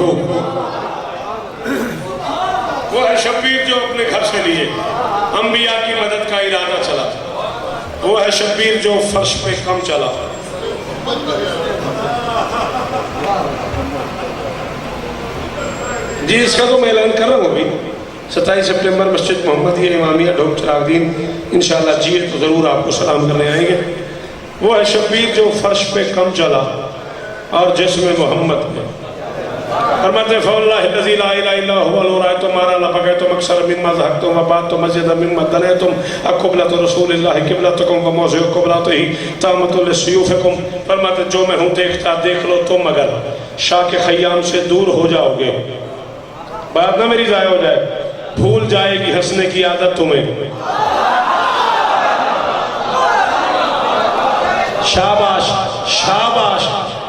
محبوب، وہ ہے شبیر جو اپنے گھر سے لیے انبیاء کی مدد کا ارادہ چلا، وہ ہے شبیر جو فرش پہ کم چلا۔ جی اس کا تو میں اعلان کر رہا ہوں ابھی 27 سپٹمبر مسجد محمدیہ امامیہ ڈھوک چراغ دین، انشاءاللہ جیے تو ضرور آپ کو سلام کرنے آئیں گے۔ وہ ہے شبیر جو فرش پہ کم چلا اور جسم محمد میں فرماتے فواللہ الذی لا الہ الا هو لو رأیتم ما لبغیتم اکثر مما ضحکتم وبعدتم مسجدا مما دنیتم قبلۃ رسول اللہ قبلتکم وموضع قبلتہ تامۃ لسیوفکم۔ فرماتے جو میں ہوں دیکھتا دیکھ لو تم مگر شاہ کے خیام سے دور ہو جاؤ گے، بات نہ میری ضائع ہو جائے، بھول جائے گی ہنسنے کی عادت تمہیں۔ شاباش شاباش،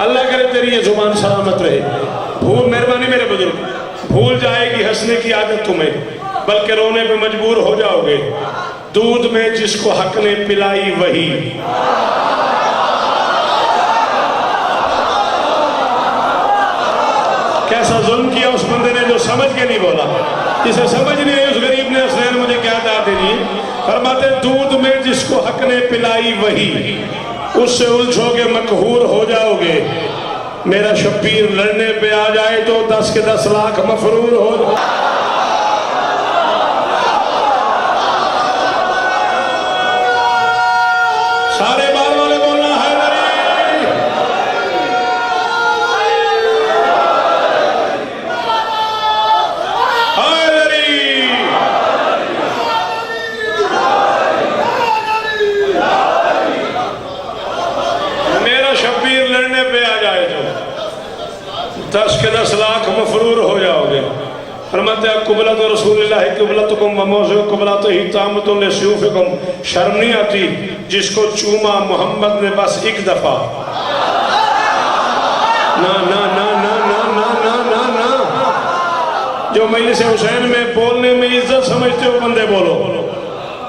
اللہ کرے تیری یہ زبان سلامت رہے۔ بھول مہربانی میرے بزرگ، بھول جائے گی ہنسنے کی عادت تمہیں، بلکہ رونے پہ مجبور ہو جاؤ گے، دودھ میں جس کو حق نے پلائی وہی۔ کیسا ظلم کیا اس بندے نے جو سمجھ کے نہیں بولا، جسے سمجھ نہیں ہے اس غریب نے حسین مجھے کیا داد دینی ہے۔ فرماتے دودھ میں جس کو حق نے پلائی وہی، اس سے الجھو گے مقہور ہو جاؤ گے، میرا شبیر لڑنے پہ آ جائے تو 10 کے 10 لاکھ مفرور ہو جائے۔ سارے بال والے بولنا حیدری، حیدری، میرا شبیر لڑنے پہ آ جائے تو 10 کے 10 لاکھ مفرور ہو جاؤ گے۔ فرماتے ہیں قبلۃ رسول اللہ قبلتکم وموضع قبلتہ تامۃ لسیوفکم۔ شرم نہیں آتی جس کو چوما محمد نے بس ایک دفعہ؟ نا نا نا نا نا نا نا نا نا، جو مجلس حسین میں بولنے میں عزت سمجھتے ہو بندے بولو،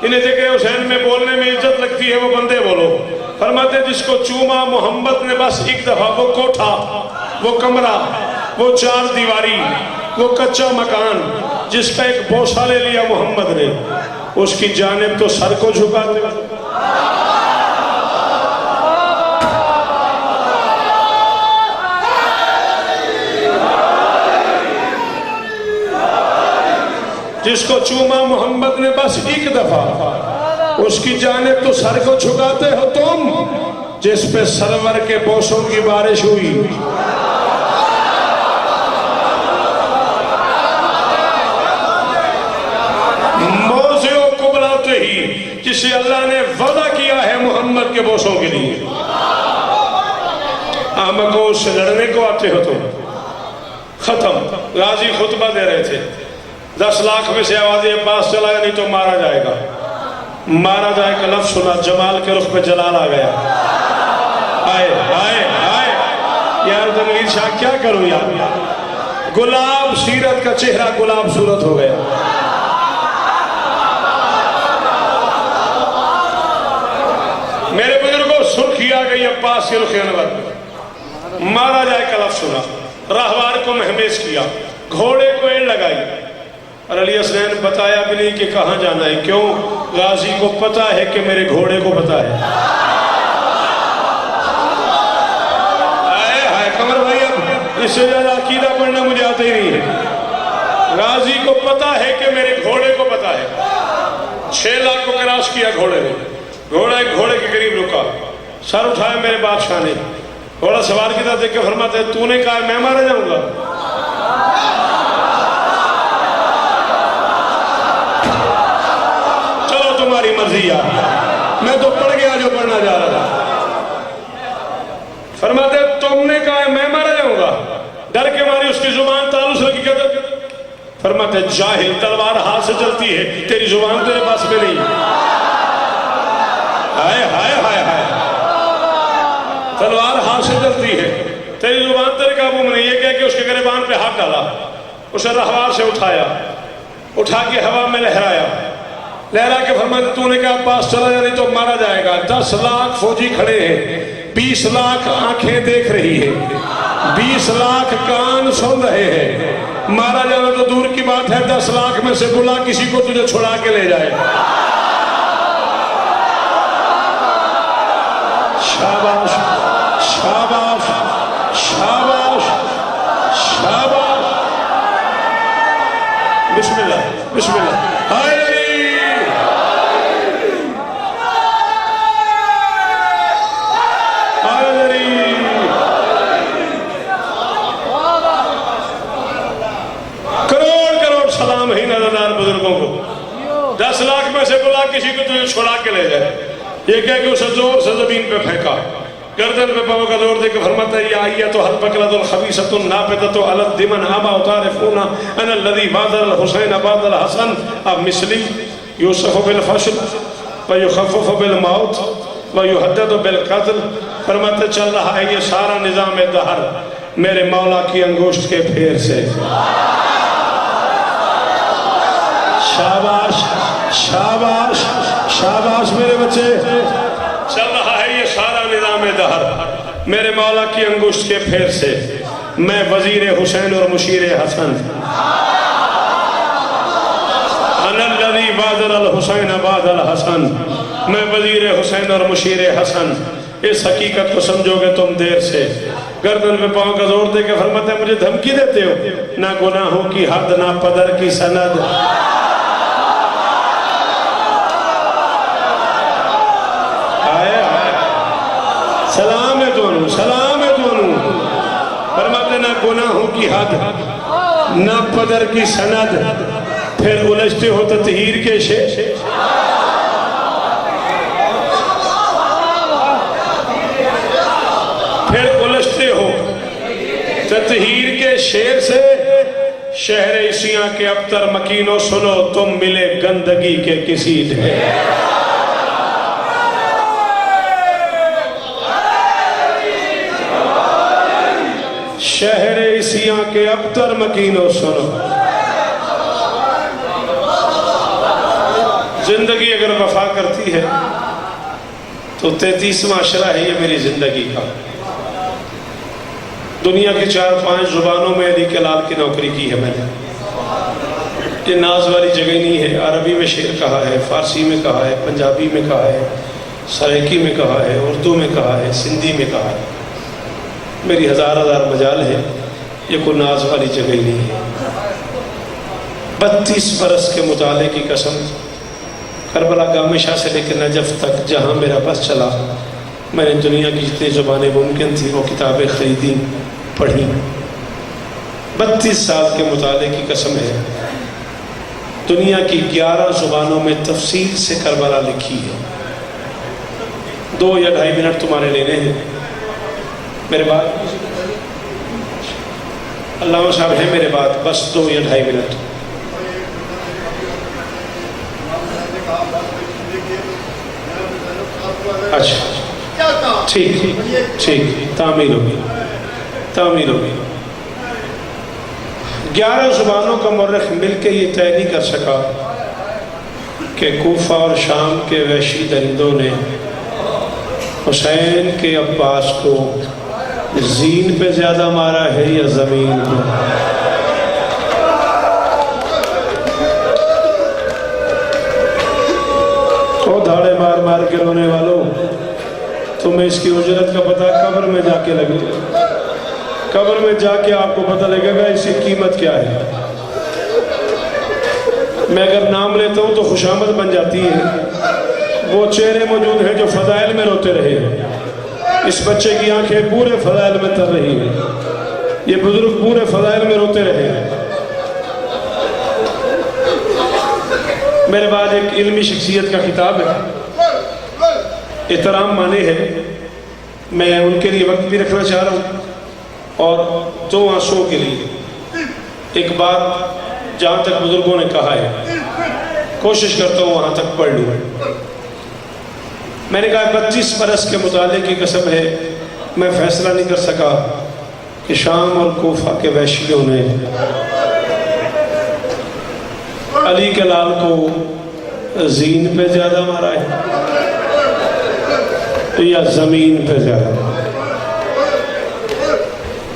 انہیں ذکر حسین میں بولنے میں عزت لگتی ہے وہ بندے بولو۔ فرماتے ہیں جس کو چوما محمد نے بس ایک دفعہ، وہ کوٹھا، وہ کمرہ، وہ 4 دیواری، وہ کچا مکان جس کا ایک بوسہ لے لیا محمد نے، اس کی جانب تو سر کو جھکاتے ہیں۔ جس کو چوما محمد نے بس ایک دفعہ، اس کی جانب تو سر کو جھکاتے ہو تم، جس پہ سرور کے بوسوں کی بارش ہوئی۔ موضع قبلتہ ہی، جسے اللہ نے وعدہ کیا ہے محمد کے بوسوں کے لیے، آمکو اس سے لڑنے کو آتے ہو تم۔ ختم، غازی خطبہ دے رہے تھے، 10 لاکھ میں سے آواز عباس چلا گیا نہیں تو مارا جائے گا۔ مارا جائے کا لفظ سنا، جمال کے رخ پہ جلال آ گیا۔ آئے آئے آئے یار تنویر شاہ کیا کروں یار، گلاب سیرت کا چہرہ گلاب صورت ہو گیا۔ میرے بزرگوں سرخی آ گئی عباس کے رخ انور پہ، مارا جائے کا لفظ سنا، راہوار کو مہمیز کیا، گھوڑے کو ایڑ لگائی، اور علی حسین بتایا بھی نہیں کہ کہاں جانا ہے۔ کیوں؟ غازی کو پتا ہے کہ میرے گھوڑے کو پتا ہے۔ آئے قمر بھائی، اب اس سے زیادہ عقیدہ پڑھنا مجھے آتا ہی نہیں ہے۔ غازی کو پتا ہے کہ میرے گھوڑے کو پتا ہے۔ 6 لاکھ کو کراس کیا گھوڑے نے، گھوڑا ایک گھوڑے کے قریب رکا، سر اٹھایا میرے بادشاہ نے، گھوڑا سوار کی طرح دیکھ کے فرماتے ہیں تو نے کہا میں مارا جاؤں گا؟ تمہاری مرضی ہے، میں تو پڑھ گیا جو پڑھنا جا رہا تھا۔ فرماتے تم نے کہا میں مارا جاؤں گا، ڈر کے ماری اس کی زبان تالو سے لگی کہتے، فرماتے جاہل تلوار ہاتھ سے چلتی ہے، تیری زبان تیرے پاس میں نہیں۔ ہائے ہائے ہائے ہائے، تلوار ہاتھ سے چلتی ہے، تیری زبان تیرے قابو میں نہیں۔ یہ کہہ کے اس کے گریبان پہ ہاتھ ڈالا، اسے رہوار سے اٹھایا، اٹھا کے ہوا میں لہرایا، لہرا کے فرماتے تو نے کہا پاس چلا جا نہیں تو مارا جائے گا۔ 10 لاکھ فوجی کھڑے ہیں، 20 لاکھ آنکھیں دیکھ رہی ہے، 20 लाख कान सुन रहे हैं, मारा जाना तो दूर की बात है, 10 लाख में से बुला किसी को तुझे छुड़ा के ले जाए। शाबाश शाबाश शाबाश शाबाश। बिस्मिल्लाह बिस्मिल्लाह। हाय बुजुर्गों को 10 लाख में से बुला किसी को तुझे छुड़ा के ले जाए। ये कह के उसे जोर से जमीन पे फेंका, गर्दन पे पाँव का जोर देकर फरमाता है, या आइया तो हल बकलतुल खबीसतुन नाबिततु अलद दिमन अमा उतारिफूना अना लदी बादल हुसैन बादल हसन अब मिसली यूसुफ बिल फशल व युखफ़फ़ बिल मौत व युहद्दद बिल क़त्ल। फरमाते चल रहा है ये सारा निज़ाम दहर मेरे मौला की अंगुष्ठ के फेर से। शाबाश शाबाश शाबाश मेरे बच्चे। चल रहा है ये सारा निज़ाम दहर मेरे मौला की अंगुष्ठ के फेर से। मैं वजीर हुसैन और मुशीर हसन, अनल्लज़ी बादल हुसैन बादल हसन, मैं वजीर हुसैन और मुशीर हसन। इस हकीकत को समझोगे तुम देर से। गर्दन पे पाँव का जोर दे के फरमाते हैं मुझे धमकी देते हो, ना गुनाहों की हद ना पदर की सनद। सलाम है दोनों, सलाम है दोनों। फरमाते ना गुनाहों की हद ना पदर की सनद, फिर उलझते हो तत्हीर के शेर। फिर उलझते हो तत्हीर के शेर से। शहर इसियां के अबतर मकीनो सुनो, तुम मिले गंदगी के किसी ढेर। शहर इसियां के अबतर मकीनो सुनो। जिंदगी अगर वफा करती है तो 33वां अशरा है ये मेरी जिंदगी का। दुनिया की 4-5 जुबानों में अली के लाल की नौकरी की है मैंने। ये नाज वाली जगह नहीं है। अरबी में शेर कहा है, फारसी में कहा है, पंजाबी में कहा है, सराइकी में कहा है, उर्दू में कहा है, सिंधी में कहा है। मेरी हज़ार मजाल है, ये कोई नाज वाली जगह नहीं है। 32 बरस के मुताले की कसम, करबला गामे शाह से लेकर नजफ तक जहाँ मेरा बस चला, मैंने दुनिया की जितनी ज़ुबानें मुमकिन थी वो किताबें ख़रीदी, पढ़ी। 32 साल के मुताले की कसम है, दुनिया की 11 ज़ुबानों में तफसील से करबला लिखी है। 2 या 2.5 मिनट तुम्हारे लेने हैं मेरे बाद। अल्लाह साहब है मेरे बाद, बस 2 या 2.5 मिनट। अच्छा ठीक ठीक, तामील होगी तामील होगी। 11 ज़ुबानों का मुर्रिख मिल के ये तय नहीं कर सका कि कूफा और शाम के वहशी दरिंदों ने हुसैन के अब्बास को ज़ीन पे ज़्यादा मारा है या ज़मीन पे। ओ धाड़े मार मार के रोने वालों, तुम्हें इसकी उजरत का पता कब्र में जाके लगेगा। कब्र में जाके आपको पता लगेगा इसकी कीमत क्या है। मैं अगर नाम लेता हूँ तो खुशामद बन जाती है। वो चेहरे मौजूद हैं जो फजाइल में रोते रहे हैं। इस बच्चे की आंखें पूरे फजाइल में तर रही हैं। ये बुजुर्ग पूरे फजाइल में रोते रहे हैं। मेरे बाद एक इल्मी शख्सियत का खिताब है, एहतराम माने है, मैं उनके लिए वक्त भी रखना चाह रहा हूँ और 2 आंसुओं के लिए एक बात जहाँ तक बुजुर्गों ने कहा है कोशिश करता हूँ वहाँ तक पढ़ लूँ। मैंने कहा 32 बरस के मुताले की कसम है, मैं फैसला नहीं कर सका कि शाम और कोफा के वहशियों ने अली के लाल को ज़ीन पे ज़्यादा मारा है या ज़मीन पे ज़्यादा।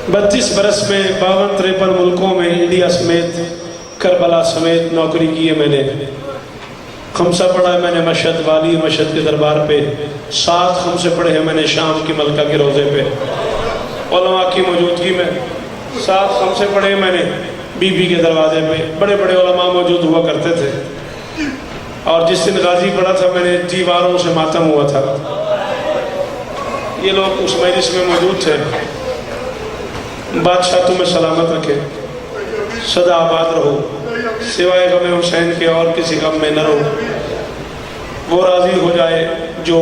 32 बरस में 52-53 मुल्कों में इंडिया समेत करबला समेत नौकरी की है मैंने। खमसा पढ़ा है मैंने मशहद वाली मशहद के दरबार पे, 7 खमसे पढ़े हैं मैंने शाम की मलका के रोज़े पे उलमा की मौजूदगी में। 7 खमसे पढ़े हैं मैंने बीबी के दरवाजे पे, बड़े बड़े उलमा मौजूद हुआ करते थे। और जिस दिन गाजी पढ़ा था मैंने दीवारों से मातम हुआ था। ये लोग उस मजलिस में मौजूद थे। बादशाह तुम्हें सलामत रखे, सदा आबाद रहो, सिवाय गम हुसैन के और किसी गम में न रहो। वो राजी हो जाए जो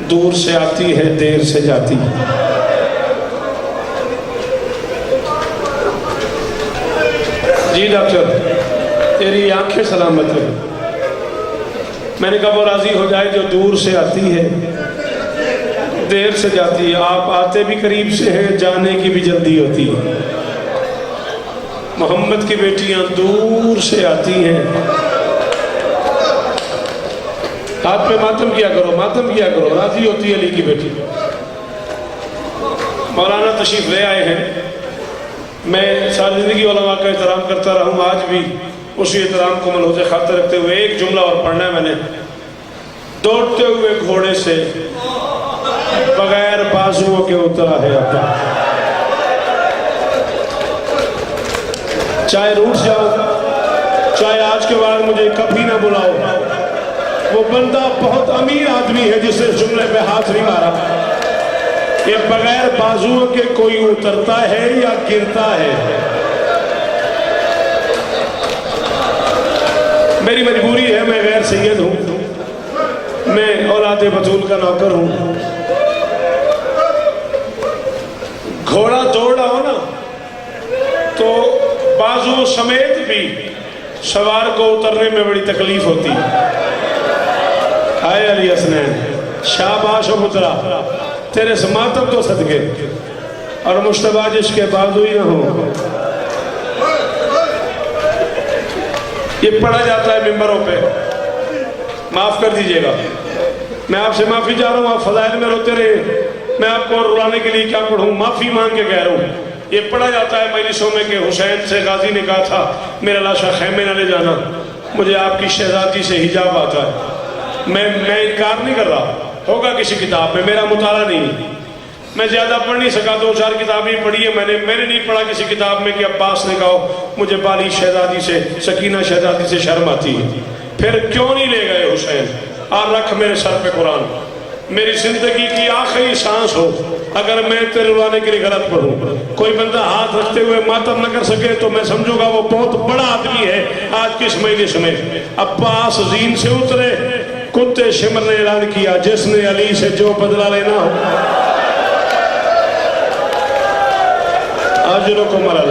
दूर से आती है देर से जाती है। जी डॉक्टर तेरी आंखें सलामत रहे। मैंने कहा वो राजी हो जाए जो दूर से आती है देर से जाती है। आप आते भी करीब से हैं, जाने की भी जल्दी होती है। मोहम्मद की बेटियां दूर से आती हैं। हाथ पे मातम किया करो, मातम किया करो, राजी होती है अली की बेटी। मौलाना तशरीफ ले आए हैं। मैं सारी जिंदगी उलमा का एहतराम करता रहा हूँ, आज भी उसी एहतराम को मलहूज़ खातिर रखते हुए एक जुमला और पढ़ना है मैंने। दौड़ते हुए घोड़े से बगैर बाजुओं के उतरा है अब्बा। चाहे रूठ जाओ, चाहे आज के बाद मुझे कभी ना बुलाओ। वो बंदा बहुत अमीर आदमी है जिसने जुमले पे हाथ नहीं मारा। ये बगैर बाजुओं के कोई उतरता है या गिरता है? मेरी मजबूरी है, मैं गैर सैयद हूं, मैं औलादे बतूल का नौकर हूं। घोड़ा दौड़ रहा हो ना तो बाजुओं समेत भी सवार को उतरने में बड़ी तकलीफ होती है। हाय अली हसनैन, शाबाश हो पुत्रा, तेरे समातम तो सदके और मुश्तबा जिसके बाजू ही ना हो। ये पढ़ा जाता है मिंबरों पे, माफ कर दीजिएगा, मैं आपसे माफी चाह रहा हूँ। आप फजाइल में रोते रहे, मैं आपको रुलाने के लिए क्या पढ़ूं, माफी मांग के कह रहा हूँ। ये पढ़ा जाता है मजलिसों में कि हुसैन से गाजी ने कहा था मेरा लाशा खैमे न ले जाना, मुझे आपकी शहजादी से हिजाब आता है। मैं इनकार नहीं कर रहा, होगा किसी किताब में, मेरा मुताला नहीं, मैं ज्यादा पढ़ नहीं सका, 2-4 किताबें पढ़ी है मैंने नहीं पढ़ा किसी किताब में कि अब्बास ने कहा मुझे बाली शहजादी से, सकीना शहजादी से शर्म आती है। फिर क्यों नहीं ले गए हुसैन? और रख मेरे सर पे कुरान, मेरी जिंदगी की आखिरी सांस हो अगर मैं तेरे रुलाने के लिए गलत पढ़ूं। कोई बंदा हाथ रखते हुए मातम न कर सके तो मैं समझूंगा वो बहुत बड़ा आदमी है। आज किस मजलिस में अब्बास जीन से उतरे, कुत्ते शिमर ने ऐलान किया जिसने अली से जो बदला लेना हो आज को मरा।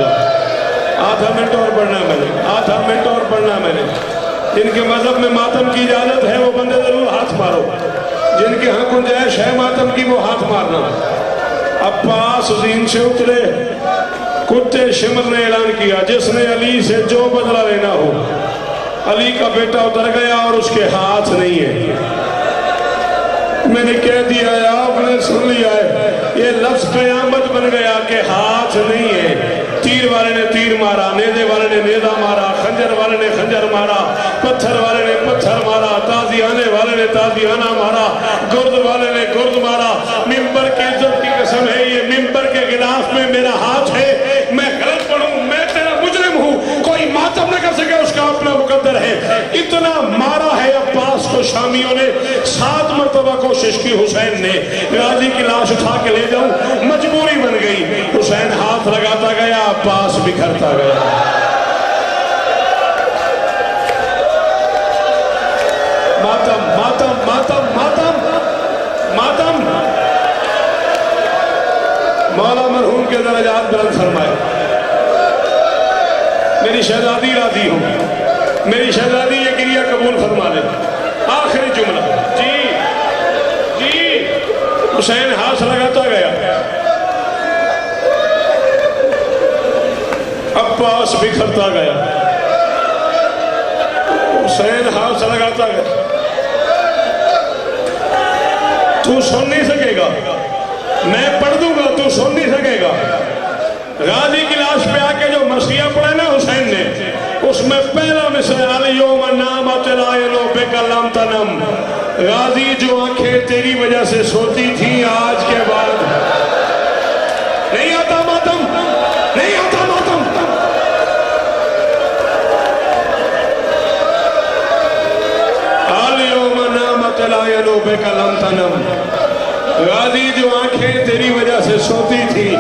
आधा मिनट और पढ़ना मैंने, आधा मिनट और पढ़ना मैंने। जिनके मजहब में मातम की इजाजत है वो बंदे जरूर हाथ मारो, जिनके यहाँ गुंजाइश है मातम की वो हाथ मारना। अब्बास जीन से उतरे, कुत्ते शिमर ने ऐलान किया जिसने अली से जो बदला लेना हो। अली का बेटा उतर गया और उसके हाथ नहीं है। मैंने कह दिया है, आपने सुन लिया है, ये लफ्ज कयामत बन गया कि हाथ नहीं है। तीर वाले ने तीर मारा, नेदे वाले ने नेदा मारा, खंजर वाले ने खंजर मारा, पत्थर वाले ने पत्थर मारा, ताजियाने वाले ने ताजियाना मारा, गुर्द वाले ने गुर्द मारा। मिंबर की इज्जत की कसम है, ये मिंबर के गिलाफ में मेरा हाथ है। मैं गलत पढ़ूं, मैं तेरा मुजरिम हूं, कोई मातम न कर सके उसका अपना मुकद्दर है। इतना मारा है अब्बास को शामियों ने, 7 मरतबा कोशिश की हुसैन ने गाजी की लाश उठा के ले जाऊं, मजबूरी बन गई। हुसैन हाथ लगाता गया, अब्बास बिखरता गया। मातम मातम मातम मातम मातम। मौला मरहूम के दरजात बुलंद फरमाए। मेरी शहजादी राजी हो, मेरी शहजादी ये क्रिया कबूल फरमा ले। आखिरी जुमला जी जी। हुसैन हाथ लगाता गया, अब्बास बिखरता गया। हुसैन हाथ लगाता गया। तू सुन नहीं सकेगा, मैं पढ़ दूंगा, तू सुन नहीं सकेगा। اس میں پہلا مثل الیوم نامت العین بک لم تنم، غازی جو آنکھیں تیری وجہ سے سوتی تھیں آج کے بعد نہیں آتا ماتم، نہیں آتا ماتم۔ الیوم نامت العین بک لم تنم، غازی جو آنکھیں تیری وجہ سے سوتی تھی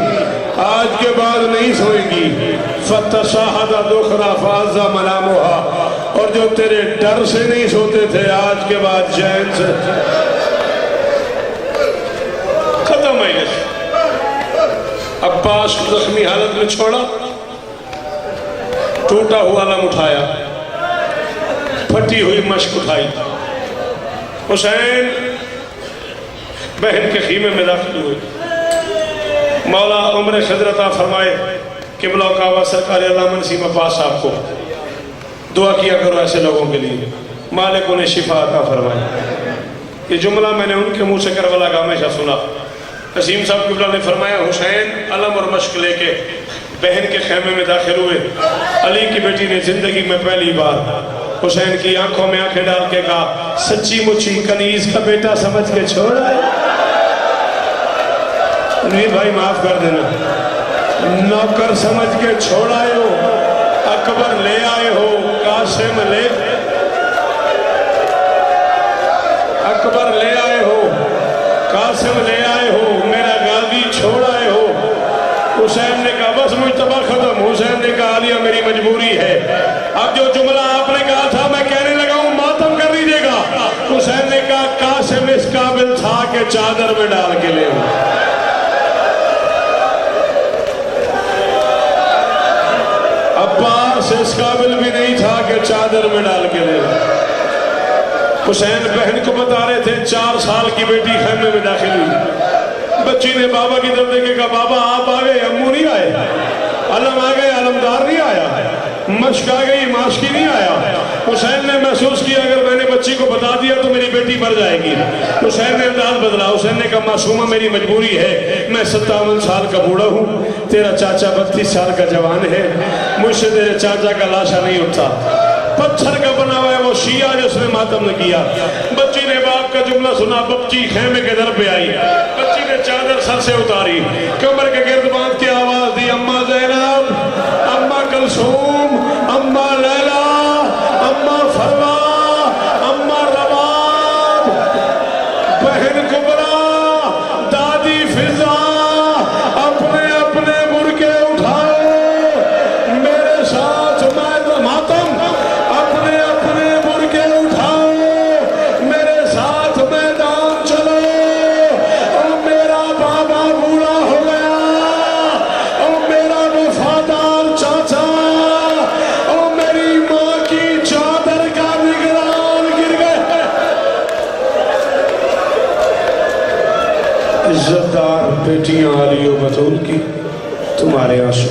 آج کے بعد نہیں سوئیں گی۔ فتشاہد دخرا فاز ملاموہا، اور جو تیرے ڈر سے نہیں سوتے تھے آج کے بعد چین سے ختم ہے۔ عباس کو زخمی حالت میں چھوڑا، ٹوٹا ہوا علم اٹھایا، پھٹی ہوئی مشک اٹھائی، حسین بہن کے خیمے میں داخل ہوئے۔ مولا عمر خضر عطا فرمائے، قبلہ و کعبہ سرکار علامہ نسیم عباس صاحب کو دعا کیا کرو ایسے لوگوں کے لیے، مالک انہیں شفا عطا فرمائے۔ یہ جملہ میں نے ان کے منہ سے کربلا کا ہمیشہ سنا۔ نسیم صاحب قبلہ نے فرمایا حسین علم اور مشق لے کے بہن کے خیمے میں داخل ہوئے۔ علی کی بیٹی نے زندگی میں پہلی بار حسین کی آنکھوں میں آنکھیں ڈال کے کہا سچی مچی کنیز کا بیٹا سمجھ کے چھوڑا ہے؟ نہیں بھائی معاف کر دینا، نوکر سمجھ کے چھوڑائے ہو، اکبر لے آئے ہو، قاسم لے اکبر لے آئے ہو، قاسم لے آئے ہو، میرا غازی چھوڑ آئے ہو۔ حسین نے کہا بس مجتبہ ختم۔ حسین نے کہا علیہ میری مجبوری ہے، اب جو جملہ آپ نے کہا تھا میں کہنے لگا ہوں ماتم کر دیجئے گا۔ حسین نے کہا قاسم اس قابل تھا کہ چادر میں ڈال کے لے ہوں۔ عباس اس قابل بھی نہیں تھا کہ چادر میں ڈال کے لے ہوں۔ حسین بہن کو بتا رہے تھے 4 سال کی بیٹی خیمے میں داخل ہوئی، بچی نے بابا کی طرف دیکھے کہا بابا آپ آ گئے، امو نہیں آئے، علم آ گئے، علمدار نہیں آیا، مشک آ گئی، ماشکی نہیں آیا۔ حسین نے محسوس کیا اگر میں نے بچی کو بتا دیا تو میری بیٹی مر جائے گی۔ حسین نے انداز بدلا، حسین نے کہا معصومہ میری مجبوری ہے، میں 57 سال کا بوڑھا ہوں، تیرا چاچا 32 سال کا جوان ہے، مجھ سے تیرے چاچا کا لاشا نہیں اٹھتا۔ پتھر کا بنا ہوا ہے وہ شیعہ جس نے ماتم نے کیا۔ بچی نے باپ کا جملہ سنا، بچی خیمے کے در پہ آئی، بچی نے چادر سر سے اتاری، کمر کے گرد باندھ کے آواز دی اماں زینب، اماں کلثوم، اماں لیلا، اماں فروا، اماں رباب، بہن کبرا، دادی فضا، اپنے اپنے برکے اٹھاؤ میرے ساتھ میں ماتم، اپنے اپنے برکے اٹھاؤ میرے ساتھ میدان چلو۔ او میرا بابا بوڑھا ہو گیا، او میرا وفادار چاچا، او میری ماں کی چادر کا نگران گر گئے۔ عزتدار بیٹیاں علی و بطول کی تمہارے آنسو